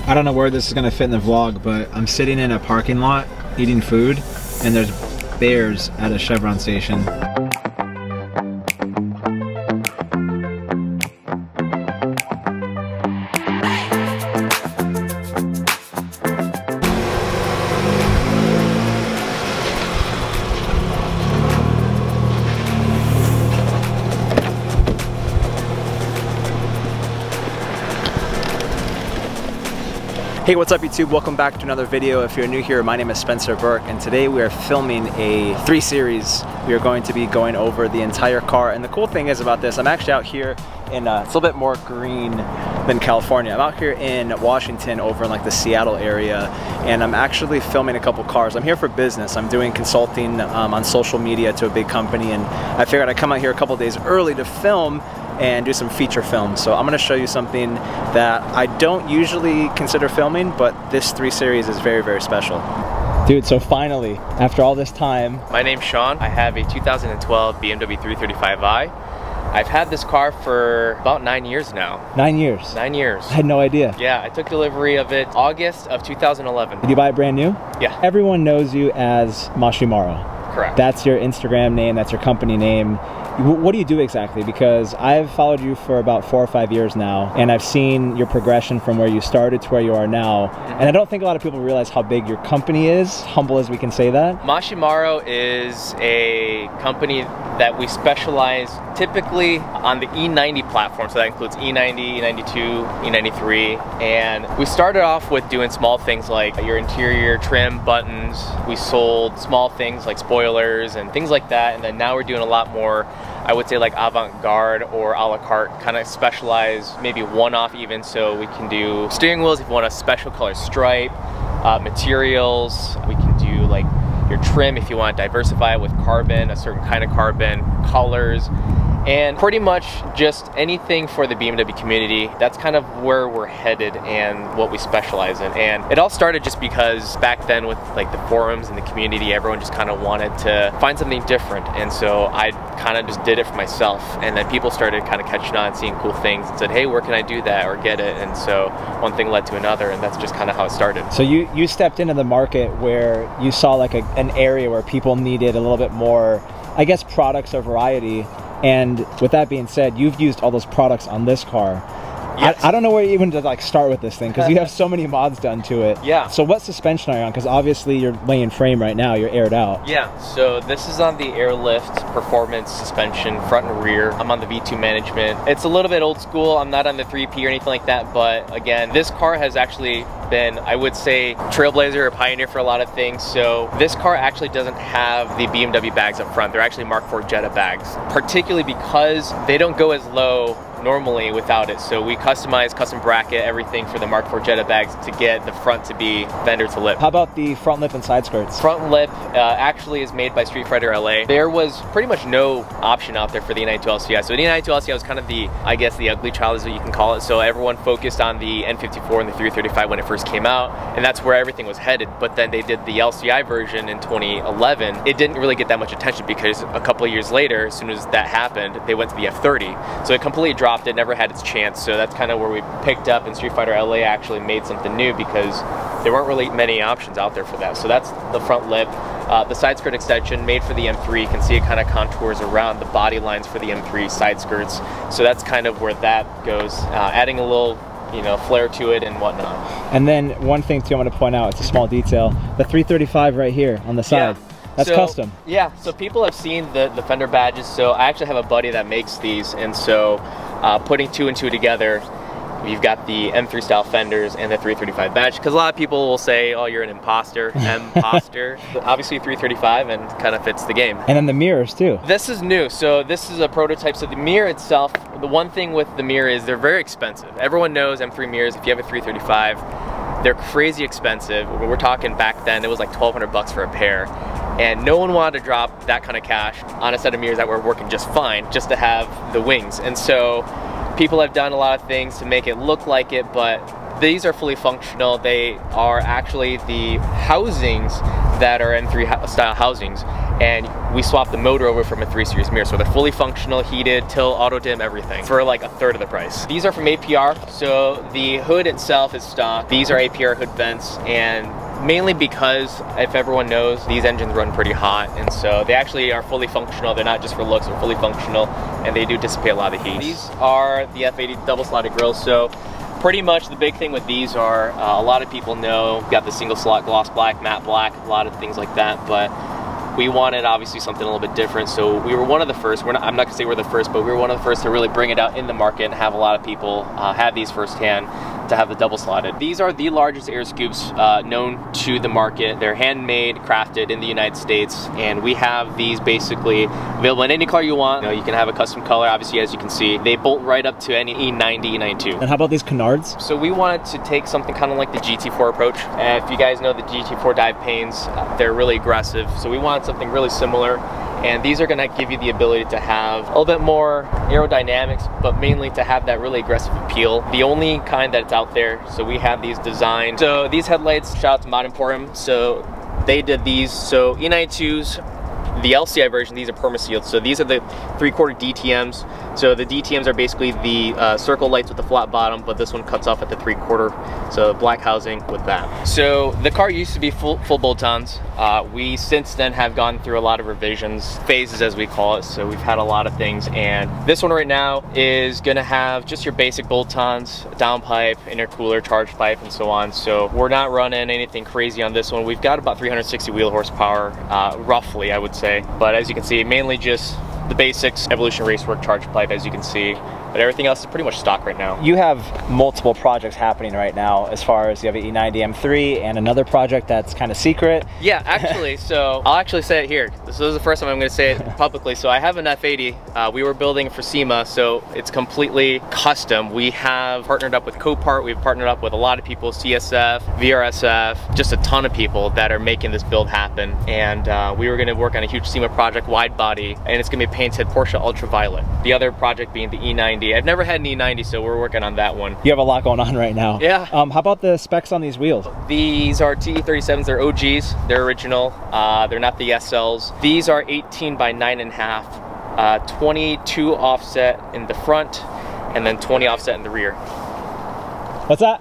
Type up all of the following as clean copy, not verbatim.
I don't know where this is gonna fit in the vlog, but I'm sitting in a parking lot eating food, and there's bears at a Chevron station. Hey, what's up YouTube? Welcome back to another video. If you're new here, my name is Spencer Berke, and today we are filming a 3 series. We are going to be going over the entire car, and the cool thing is about this, I'm actually out here in, it's a little bit more green than California. I'm out here in Washington over in like the Seattle area, and I'm actually filming a couple cars. I'm here for business. I'm doing consulting on social media to a big company, and I figured I'd come out here a couple days early to film and do some feature films. So I'm gonna show you something that I don't usually consider filming, but this 3 series is very, very special. Dude, so finally, after all this time. My name's Sean. I have a 2012 BMW 335i. I've had this car for about 9 years now. 9 years? 9 years. I had no idea. Yeah, I took delivery of it August of 2011. Did you buy it brand new? Yeah. Everyone knows you as Mashimarho. Correct. That's your Instagram name, that's your company name. What do you do exactly? Because I've followed you for about 4 or 5 years now, and I've seen your progression from where you started to where you are now. And I don't think a lot of people realize how big your company is, humble as we can say that. Mashimarho is a company that we specialize typically on the E90 platform, so that includes E90, E92, E93, and we started off with doing small things like your interior trim, buttons. We sold small things like spoilers and things like that, and then now we're doing a lot more, I would say, like avant-garde or a la carte, kind of specialized, maybe one-off even, so we can do steering wheels if you want a special color stripe, materials, we can do like your trim if you want to diversify it with carbon, a certain kind of carbon, colors, and pretty much just anything for the BMW community. That's kind of where we're headed and what we specialize in. And it all started just because back then with like the forums and the community, everyone just kind of wanted to find something different. And so I kind of just did it for myself. And then people started kind of catching on, seeing cool things and said, hey, where can I do that or get it? And so one thing led to another, and that's just kind of how it started. So you stepped into the market where you saw like an area where people needed a little bit more, I guess, products or variety. And with that being said, you've used all those products on this car. Yes. I don't know where even to like start with this thing because you have so many mods done to it. Yeah. So what suspension are you on? Because obviously you're laying frame right now, you're aired out. Yeah, so this is on the Airlift Performance suspension, front and rear. I'm on the V2 management. It's a little bit old school. I'm not on the 3P or anything like that, but again, this car has actually been, I would say, trailblazer or pioneer for a lot of things. So this car actually doesn't have the BMW bags up front. They're actually Mark IV Jetta bags, particularly because they don't go as low normally without it. So we customize, custom bracket everything for the Mark IV Jetta bags to get the front to be fender to lip. How about the front lip and side skirts? Front lip actually is made by Street Fighter LA. There was pretty much no option out there for the E92 LCI. So the E92 LCI was kind of the, I guess, the ugly child is what you can call it. So everyone focused on the N54 and the 335 when it first came out, and that's where everything was headed. But then they did the LCI version in 2011. It didn't really get that much attention because a couple of years later, as soon as that happened, they went to the F30. So it completely dropped. It never had its chance, so that's kind of where we picked up, and Street Fighter LA actually made something new because there weren't really many options out there for that. So that's the front lip. The side skirt extension made for the M3, you can see it kind of contours around the body lines for the M3 side skirts. So that's kind of where that goes, adding a little, you know, flair to it and whatnot. And then one thing too I want to point out, it's a small detail, the 335 right here on the side. Yeah. That's custom. Yeah, so people have seen the fender badges. So I actually have a buddy that makes these, and so putting 2 and 2 together, you've got the M3 style fenders and the 335 badge, because a lot of people will say, oh, you're an imposter, imposter. Obviously 335 and kind of fits the game. And then the mirrors too. This is new, so this is a prototype. So the mirror itself, the one thing with the mirror is they're very expensive. Everyone knows M3 mirrors, if you have a 335, they're crazy expensive. We're talking back then, it was like 1,200 bucks for a pair. And no one wanted to drop that kind of cash on a set of mirrors that were working just fine, just to have the wings. And so people have done a lot of things to make it look like it, but these are fully functional. They are actually the housings that are M3 style housings. and we swapped the motor over from a 3 Series mirror. So they're fully functional, heated, tilt, auto dim, everything for like a third of the price. These are from APR, so the hood itself is stock. These are APR hood vents, and mainly because, if everyone knows, these engines run pretty hot, and so they actually are fully functional. They're not just for looks, they're fully functional, and they do dissipate a lot of heat. These are the F80 double slotted grills, so pretty much the big thing with these are, a lot of people know, got the single slot gloss black, matte black, a lot of things like that, but we wanted obviously something a little bit different, so we were one of the first. I'm not gonna say we're the first, but we were one of the first to really bring it out in the market and have a lot of people have these firsthand, to have the double slotted. These are the largest air scoops known to the market. They're handmade, crafted in the United States, and we have these basically available in any car you want. You know, you can have a custom color, obviously, as you can see. They bolt right up to any E90, E92. And how about these canards? So we wanted to take something kind of like the GT4 approach. And if you guys know the GT4 dive panes, they're really aggressive. So we wanted something really similar. And these are gonna give you the ability to have a little bit more aerodynamics, but mainly to have that really aggressive appeal. The only kind that's out there, so we have these designed. So these headlights, shout out to Mod Emporium, so they did these. So E92s, the LCI version, these are perma-sealed. So these are the 3/4 DTMs. So the DTMs are basically the circle lights with the flat bottom, but this one cuts off at the 3/4. So black housing with that. So the car used to be full bolt-ons. We since then have gone through a lot of revisions, phases as we call it. So we've had a lot of things, and this one right now is gonna have just your basic bolt-ons, downpipe, intercooler, charge pipe, and so on. So we're not running anything crazy on this one. We've got about 360 wheel horsepower, roughly, I would say. But as you can see, mainly just the basics, Evolution Racework charge pipe, as you can see. But everything else is pretty much stock right now. You have multiple projects happening right now, as far as you have an E90 M3 and another project that's kind of secret. Yeah, actually, so I'll actually say it here. This is the first time I'm going to say it publicly. So I have an F80. We were building for SEMA, so it's completely custom. We have partnered up with Copart. We've partnered up with a lot of people, CSF, VRSF, just a ton of people that are making this build happen. And we were going to work on a huge SEMA project, wide body, and it's going to be painted Porsche Ultraviolet. The other project being the E90. I've never had an E90, so we're working on that one. You have a lot going on right now. Yeah. How about the specs on these wheels? These are TE37s, they're OGs, they're original. They're not the SLs. These are 18 by 9.5, 22 offset in the front, and then 20 offset in the rear. What's that?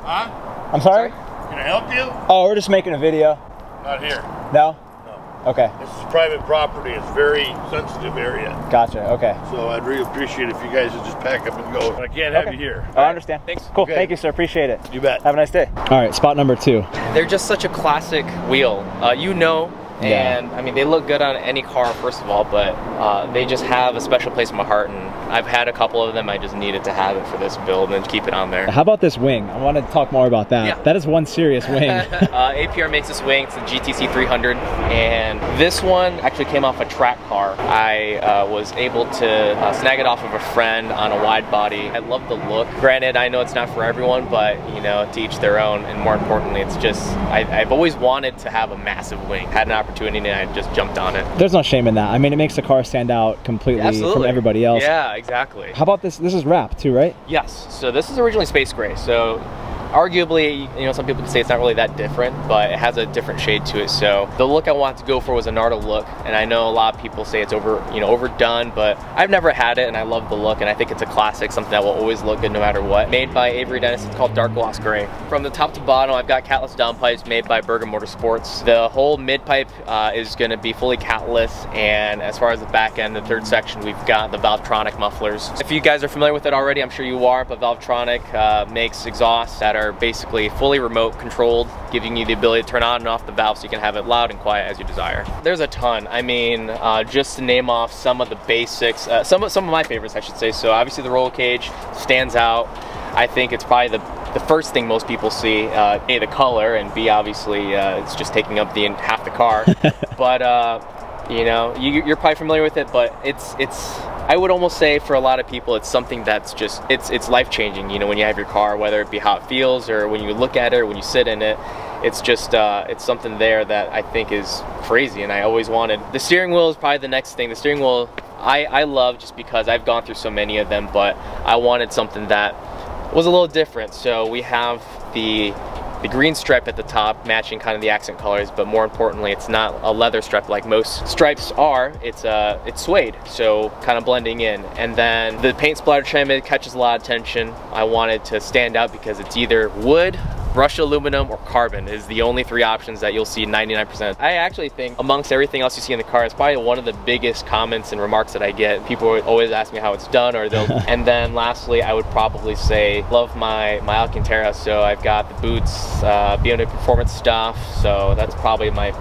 Huh? I'm sorry? Can I help you? Oh, we're just making a video. Not here. No? No. Okay. This is private property. It's a very sensitive area. Gotcha, okay. So I'd really appreciate if you guys would just pack up and go. I can't have you here. I understand. Thanks. Cool, Okay. thank you, sir, appreciate it. You bet. Have a nice day. All right, spot number 2. They're just such a classic wheel. You know, Yeah. and I mean, they look good on any car, first of all, but they just have a special place in my heart, and I've had a couple of them. I just needed to have it for this build and keep it on there. How about this wing? I want to talk more about that. Yeah. That is one serious wing. APR makes this wing. It's a GTC 300, and this one actually came off a track car. I was able to snag it off of a friend on a wide body. I love the look. Granted, I know it's not for everyone, but you know, to each their own. And more importantly, it's just I've always wanted to have a massive wing. Had an opportunity, and I just jumped on it. There's no shame in that. I mean, it makes the car stand out completely from everybody else. Yeah, exactly. How about this? This is wrapped too, right? Yes. So this is originally space gray. So arguably, you know, some people can say it's not really that different, but it has a different shade to it. So the look I wanted to go for was a Nardo look, and I know a lot of people say it's overdone, but I've never had it, and I love the look, and I think it's a classic, something that will always look good no matter what. Made by Avery Dennis, it's called Dark Gloss Gray. From the top to bottom, I've got catless downpipes made by Berke Motorsports. The whole mid pipe is going to be fully catless, and as far as the back end, the third section, we've got the Valvetronic mufflers. If you guys are familiar with it already, I'm sure you are, but Valvetronic makes exhausts that are basically fully remote controlled, giving you the ability to turn on and off the valve so you can have it loud and quiet as you desire. There's a ton. I mean, just to name off some of the basics, some of my favorites, I should say. So obviously the roll cage stands out. I think it's probably the first thing most people see. A, the color, and B, obviously it's just taking up the half the car. But you know, you're probably familiar with it, but it's I would almost say for a lot of people, it's something that's just, it's life-changing, you know, when you have your car, whether it be how it feels or when you look at it or when you sit in it. It's just, it's something there that I think is crazy, and I always wanted. The steering wheel is probably the next thing. The steering wheel, I love just because I've gone through so many of them, but I wanted something that was a little different. So we have the the green stripe at the top, matching kind of the accent colors, but more importantly, it's not a leather stripe like most stripes are. It's suede, so kind of blending in. And then the paint splatter trim, it catches a lot of attention. I wanted to stand out because it's either wood, brushed aluminum, or carbon is the only three options that you'll see 99%. I actually think amongst everything else you see in the car, it's probably one of the biggest comments and remarks that I get. People always ask me how it's done, or they'll, and then lastly, I would probably say, love my Alcantara. So I've got the boots, BMW performance stuff. So that's probably my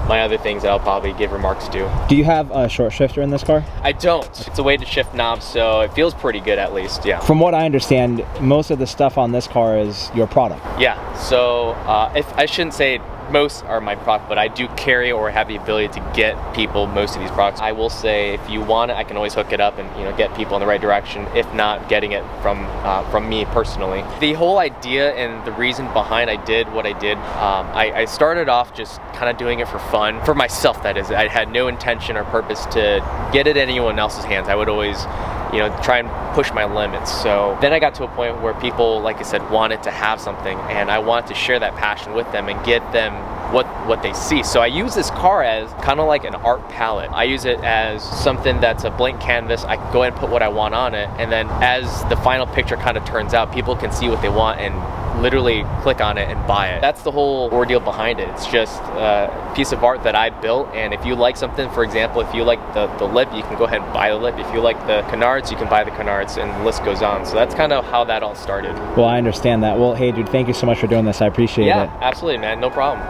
other things that I'll probably give remarks to. Do you have a short shifter in this car? I don't. It's a way to shift knobs, so it feels pretty good at least, yeah. From what I understand, most of the stuff on this car is your product. Yeah, so if I shouldn't say most are my product, but I do carry or have the ability to get people most of these products. I will say if you want it, I can always hook it up and, you know, get people in the right direction, if not getting it from me personally. The whole idea and the reason behind I did what I did, I started off just kind of doing it for fun, for myself that is. I had no intention or purpose to get it in anyone else's hands. I would always, you know, try and push my limits. So then I got to a point where people, like I said, wanted to have something, and I wanted to share that passion with them and get them what they see. So I use this car as kind of like an art palette. I use it as something that's a blank canvas. I can go ahead and put what I want on it, and then as the final picture kind of turns out, people can see what they want and literally click on it and buy it. That's the whole ordeal behind it. It's just a piece of art that I built, and if you like something, for example, if you like the lip, you can go ahead and buy the lip. If you like the canards, you can buy the canards, and the list goes on. So that's kind of how that all started. Well, I understand that. Well, hey dude, thank you so much for doing this. I appreciate it. Yeah, absolutely, man. No problem.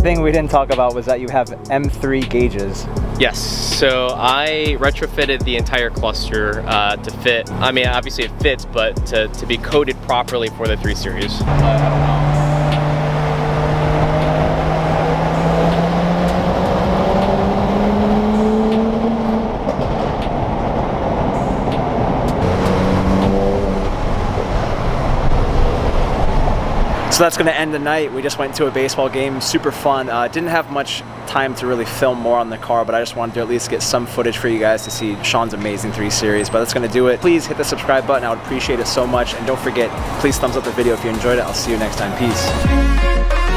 Thing we didn't talk about was that you have M3 gauges. Yes, so I retrofitted the entire cluster to fit. I mean, obviously it fits, but to be coded properly for the 3 Series. I don't know. So that's going to end the night. We just went to a baseball game, super fun. Didn't have much time to really film more on the car, but I just wanted to at least get some footage for you guys to see Sean's amazing 3 Series. But that's going to do it. Please hit the subscribe button. I would appreciate it so much. And don't forget, please thumbs up the video if you enjoyed it. I'll see you next time. Peace.